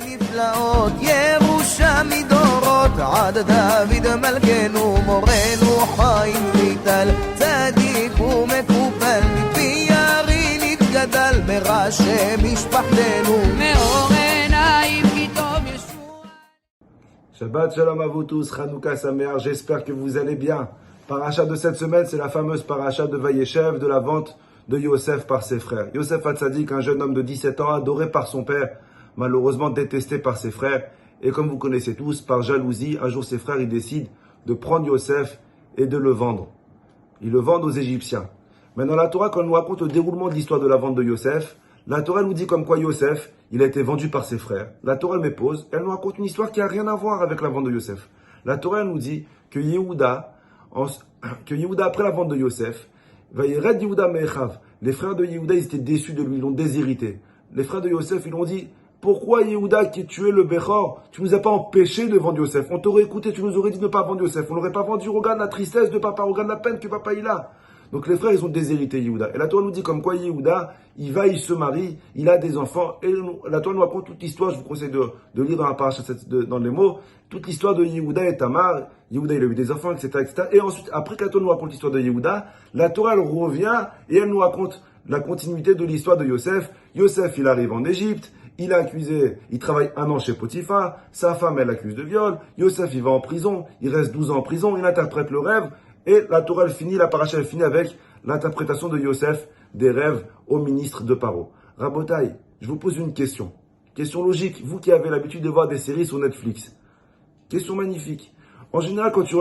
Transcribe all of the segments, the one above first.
נפלאות, ירושה מדורות, עד דוד מלכנו, מורנו חיים ויטל, צדיק ומקופל, מפי ירי נתגדל, מראשי משפחתנו, מאור עיניים כי טוב ישוע. Shabbat Shalom à vous tous, Hanouka Sameach, j'espère que vous allez bien. Paracha de cette semaine, c'est la fameuse paracha de Vayeshev, de la vente de Yosef par ses frères. Yosef Hatzadik, un jeune homme de 17 ans, adoré par son père, malheureusement détesté par ses frères. Et comme vous connaissez tous, par jalousie, un jour ses frères ils décident de prendre Yosef et de le vendre. Ils le vendent aux Égyptiens. Maintenant la Torah, quand elle nous raconte le déroulement de l'histoire de la vente de Yosef, la Torah nous dit comme quoi Yosef, il a été vendu par ses frères. La Torah elle me pose, elle nous raconte une histoire qui n'a rien à voir avec la vente de Yosef. La Torah elle nous dit que Yehuda, après la vente de Yosef, Vayered Yehuda Me'echav, les frères de Yehuda, ils étaient déçus de lui, ils l'ont déshérité. Les frères de Yosef, ils l'ont dit, pourquoi Yehuda qui tuait le Bechor, tu nous as pas empêché de vendre Yosef? On t'aurait écouté, tu nous aurais dit de ne pas vendre Yosef. On l'aurait pas vendu, regarde la tristesse de papa, regarde la peine que papa il a. Donc les frères, ils ont déshérité Yehuda. Et la Torah nous dit comme quoi Yehuda, il se marie, il a des enfants. Et la Torah nous raconte toute l'histoire, je vous conseille de lire dans la paracha, dans les mots, toute l'histoire de Yehuda et Tamar. Yehuda, il a eu des enfants, etc., etc. Et ensuite, après que la Torah nous raconte l'histoire de Yehuda, la Torah, elle revient et elle nous raconte la continuité de l'histoire de Yosef. Yosef, il arrive en Égypte, il est accusé, il travaille 1 an chez Potiphar, sa femme, elle l'accuse de viol. Yosef, il va en prison, il reste 12 ans en prison, il interprète le rêve. Et la Torah, elle finit, la paracha, elle finit avec l'interprétation de Yosef des rêves au ministre de Paro. Rabotai, je vous pose une question. Question logique, vous qui avez l'habitude de voir des séries sur Netflix. Question magnifique. En général, quand tu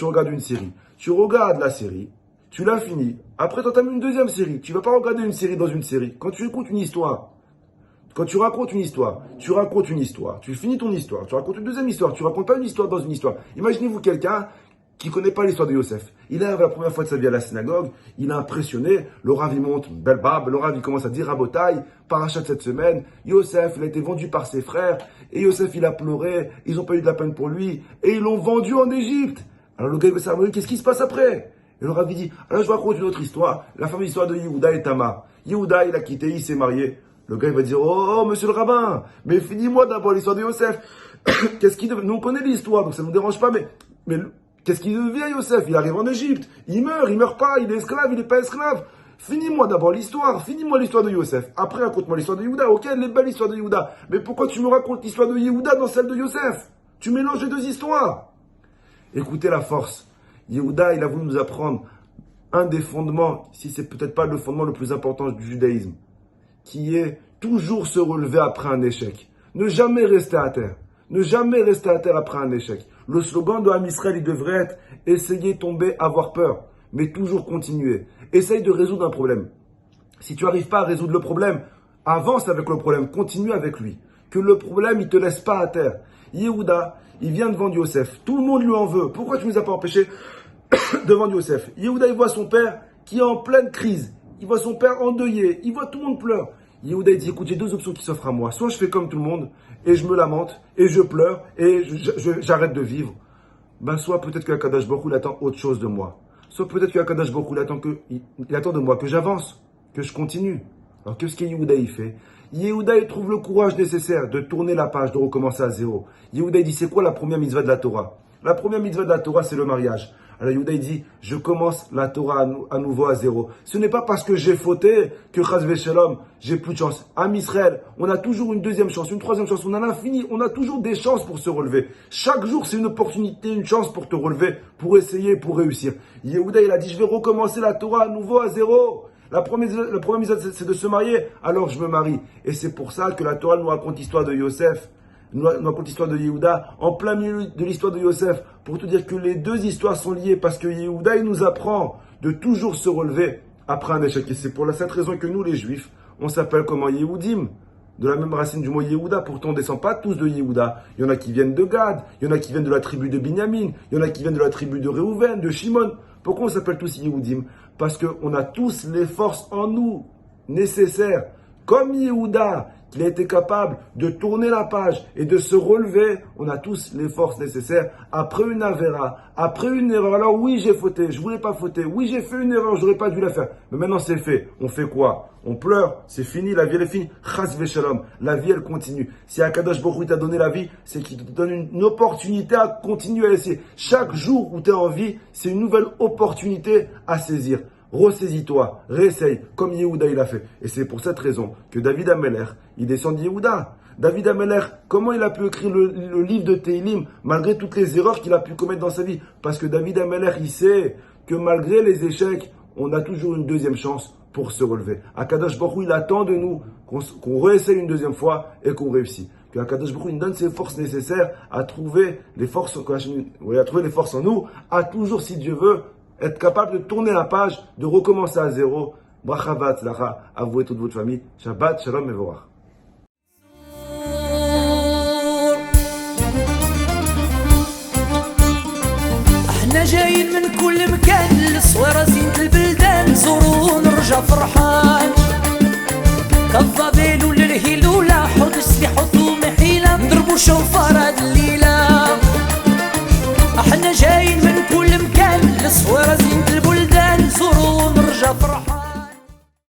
regardes une série, tu regardes la série, tu l'as finie. Après, tu entames une deuxième série. Tu ne vas pas regarder une série dans une série. Quand tu écoutes une histoire, quand tu racontes une histoire, tu racontes une histoire. Tu finis ton histoire, tu racontes une deuxième histoire. Tu ne racontes pas une histoire dans une histoire. Imaginez-vous quelqu'un qui ne connaît pas l'histoire de Yosef. Il arrive la première fois de sa vie à la synagogue, il a impressionné, le Rav il monte, belle barbe, le Rav il commence à dire Rabotai, paracha de cette semaine, Yosef il a été vendu par ses frères, et Yosef il a pleuré, ils n'ont pas eu de la peine pour lui, et ils l'ont vendu en Égypte. Alors le gars il veut savoir, qu'est-ce qui se passe après? Et le Rav il dit, alors je vous raconte une autre histoire, la fameuse histoire de Yehuda et Tamar. Yehuda il a quitté, il s'est marié. Le gars il va dire, oh monsieur le rabbin, mais finis-moi d'abord l'histoire de Yosef. Qu'est-ce qu'il devient? Nous on connaît l'histoire, donc ça ne nous dérange pas, mais qu'est-ce qu'il devient Yosef? Il arrive en Égypte, il meurt pas, il est esclave, il n'est pas esclave. Finis-moi d'abord l'histoire, finis-moi l'histoire de Yosef. Après raconte-moi l'histoire de Yehuda, ok, elle est belle l'histoire de Yehuda. Mais pourquoi tu me racontes l'histoire de Yehuda dans celle de Yosef? Tu mélanges les deux histoires. Écoutez la force. Yehuda, il a voulu nous apprendre un des fondements, si c'est peut-être pas le fondement le plus important du judaïsme, qui est toujours se relever après un échec. Ne jamais rester à terre. Ne jamais rester à terre après un échec. Le slogan de Am Israël, il devrait être « Essayez, tomber, avoir peur », mais toujours continuer. Essaye de résoudre un problème. Si tu n'arrives pas à résoudre le problème, avance avec le problème, continue avec lui. Que le problème, il ne te laisse pas à terre. Yehuda, il vient de vendre Yosef. Tout le monde lui en veut. Pourquoi tu ne nous as pas empêchés de vendre Yosef? Yehuda, il voit son père qui est en pleine crise. Il voit son père endeuillé. Il voit tout le monde pleure. Yehuda il dit, écoute, j'ai 2 options qui s'offrent à moi. Soit je fais comme tout le monde, et je me lamente, et je pleure, et j'arrête de vivre. Ben, soit peut-être que Akadosh Baruch Hu, il attend autre chose de moi. Soit peut-être que Akadosh Baruch Hu, il attend de moi que j'avance, que je continue. Alors qu'est-ce que Yehuda il fait? Yehuda il trouve le courage nécessaire de tourner la page, de recommencer à zéro. Yehuda il dit, c'est quoi la première mitzvah de la Torah? La première mitzvah de la Torah, c'est le mariage. Alors Yehuda il dit, je commence la Torah à nouveau à zéro. Ce n'est pas parce que j'ai fauté que Chas v'Shalom, j'ai plus de chance. Am Israël, on a toujours une deuxième chance, une troisième chance, on a l'infini, on a toujours des chances pour se relever. Chaque jour, c'est une opportunité, une chance pour te relever, pour essayer, pour réussir. Yehuda il a dit, je vais recommencer la Torah à nouveau à zéro. La première mitzvah, c'est de se marier, alors je me marie. Et c'est pour ça que la Torah nous raconte l'histoire de Yosef, nous raconte l'histoire de Yehuda, en plein milieu de l'histoire de Yosef, pour te dire que les deux histoires sont liées, parce que Yehuda, il nous apprend de toujours se relever après un échec. Et c'est pour cette raison que nous, les Juifs, on s'appelle comment? Yehudim, de la même racine du mot Yehuda. Pourtant, on ne descend pas tous de Yehuda. Il y en a qui viennent de Gad, il y en a qui viennent de la tribu de Binyamin, il y en a qui viennent de la tribu de Réhouven, de Shimon. Pourquoi on s'appelle tous Yehudim? Parce qu'on a tous les forces en nous nécessaires, comme Yehuda, qu'il a été capable de tourner la page et de se relever, on a tous les forces nécessaires. Après une avéra, après une erreur, alors oui j'ai fauté, je voulais pas fauter, oui j'ai fait une erreur, j'aurais pas dû la faire. Mais maintenant c'est fait, on fait quoi? On pleure, c'est fini, la vie elle est finie. Chas v'shalom, la vie elle continue. Si Akadosh Baruch Hu t'a donné la vie, c'est qu'il te donne une opportunité à continuer à essayer. Chaque jour où tu es en vie, c'est une nouvelle opportunité à saisir. Ressaisis-toi, réessaye, comme Yehuda il a fait. Et c'est pour cette raison que David Ameler, il descend de Yehuda. David Ameler, comment il a pu écrire le livre de Tehillim, malgré toutes les erreurs qu'il a pu commettre dans sa vie? Parce que David Ameler, il sait que malgré les échecs, on a toujours une deuxième chance pour se relever. Akadosh Baruch Hu, il attend de nous qu'on réessaye une deuxième fois et qu'on réussit. Que Akadosh Baruch Hu nous donne ses forces nécessaires à trouver les forces, à trouver les forces en nous, à toujours, si Dieu veut, être capable de tourner la page, de recommencer à zéro. Bracha v'atzlacha à vous et toute votre famille. Shabbat, shalom et vorach. احنا جايين من كل مكان للصويرة زينة البلدان نزورو ونرجع فرحان كالظبيل وللهيلولة حوض السلاح وطوم حيلة نضربو شوفار هاد الليلة احنا جايين من كل مكان للصويرة زينة البلدان